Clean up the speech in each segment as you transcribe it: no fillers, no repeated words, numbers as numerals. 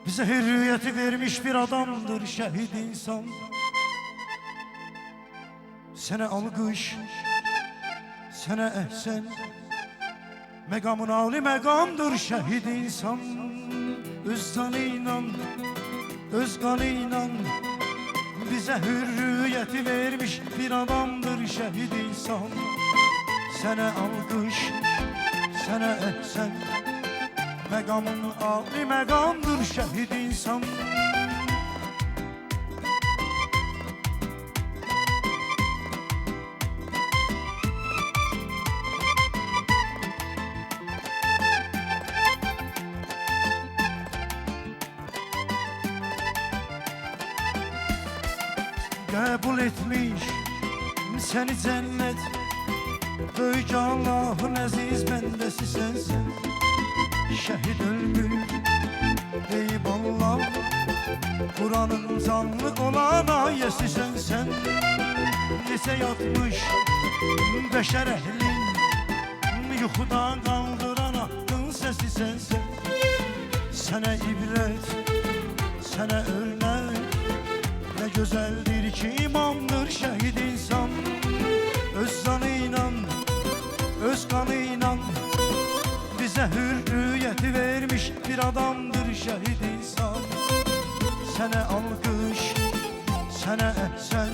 Bize hürriyeti vermiş bir adamdır şehit insan. Sana alkış, sana ehsen. Megamın âli megamdır şehit insan. Öz kanıyla, öz kanıyla bize hürriyeti vermiş bir adamdır şehit insan. Sana alkış, sana ehsen. Megamın âli megamdır şehit insan. Kabul etmiş seni cennet. Böyük Allah'ın aziz bendesi sensin. Şehit ölmüş deyip Allah, Kur'an'ın canlı olan ayesi sensen. Nese yatmış beşer ehlin, yuxudan kaldıran aklın sesi sensin. Sana ibret, sana örnek, ne güzeldir ki imamdır şehit insan. Öz canıyla, öz kanıyla bize hürriyeti vermiş bir adamdır şehit insan. Sana alkış, sana ehsen.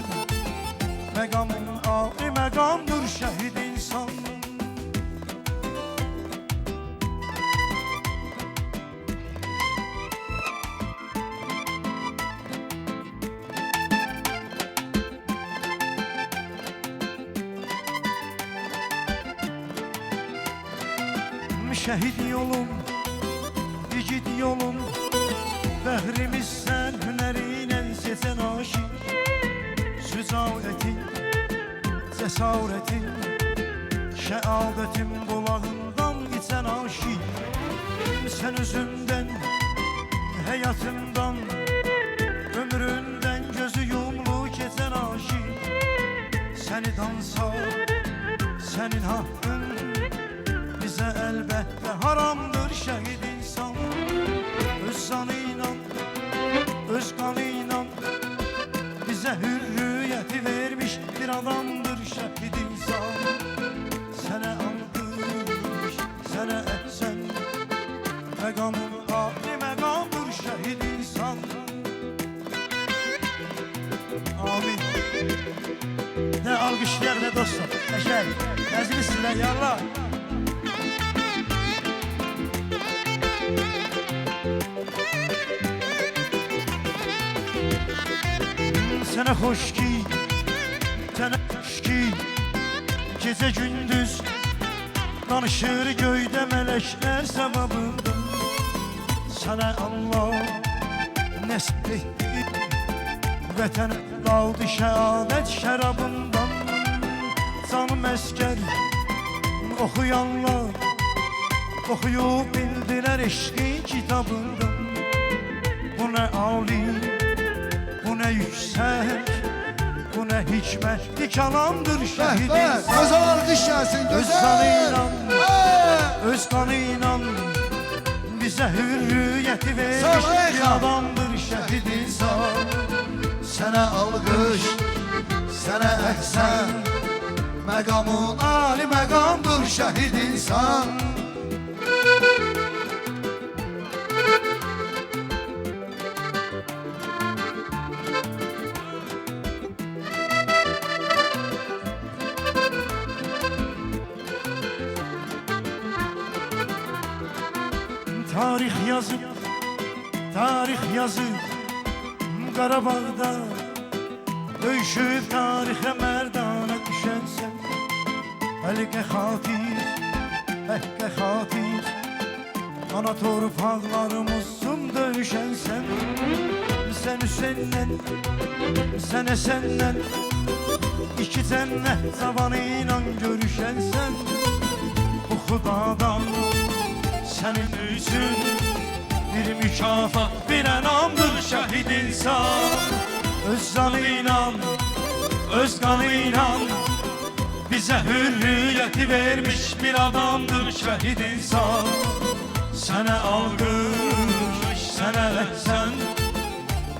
Megamın âli megamdır şehit insan. Şehit yolum, igid yolum, bəhrimiz sən hünərinlə seçən aşıq. Sücaətin, cəsarətin, şəadətin qolağından içən aşıq. Sən özündən, həyatından, ömründən gözü yumlu keçən aşıq. Səni dansa, sənin haqqın bize elbette haramdır şehit insan. Öz canıyla, öz kanıyla bize hürriyeti vermiş bir adamdır şehit insan. Sana alkış, sana ehsen. Megamın âli megamdır şehit insan. Amin. Ne alkışlar ne dostlar. Neşer, nezmişsinler yallah. Sənə xoş ki, sənə xoş ki, gecə gündüz danışır göydə mələklər səvabından. Sənə Allah nəsb etdi, vətən qaldı şəhadət şərabından. Canım əskər oxuyanlar, oxuyub bildilər eşqi kitabından. Bu nə âli, bu ne yüksek, bu ne hikmetli kalamdır şehit insan. Güzel alkış gelsin, güzel. Öz kanıyla, öz kanıyla bize hürriyeti vermiş bir adamdır şehit insan. Sana alkış, sana ehsen. Megamın âli megamdır şehit insan. Tarih yazıp, tarih yazıp Qarabağda döyüşüb tarixə merdana düşənsən. Həqiqə xatir, həqiqə xatir, ana torpaqlarımızın döyüşənsən. Sən Hüseyndən, sən Həsəndən, iki cənnət zavanı ilə görüşənsən. Bu xudadan senin üçün bir mükafat, bir enamdır şehit insan. Öz canıyla, öz kanıyla bize hürriyeti vermiş bir adamdır şehit insan. Sana alkış, sənə əhsən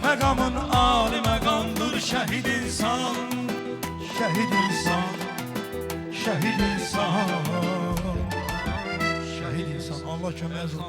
Məqamın ali məqamdır şəhid insan Şəhid insan Şəhid insan Şəhid insan Allah kömək olsun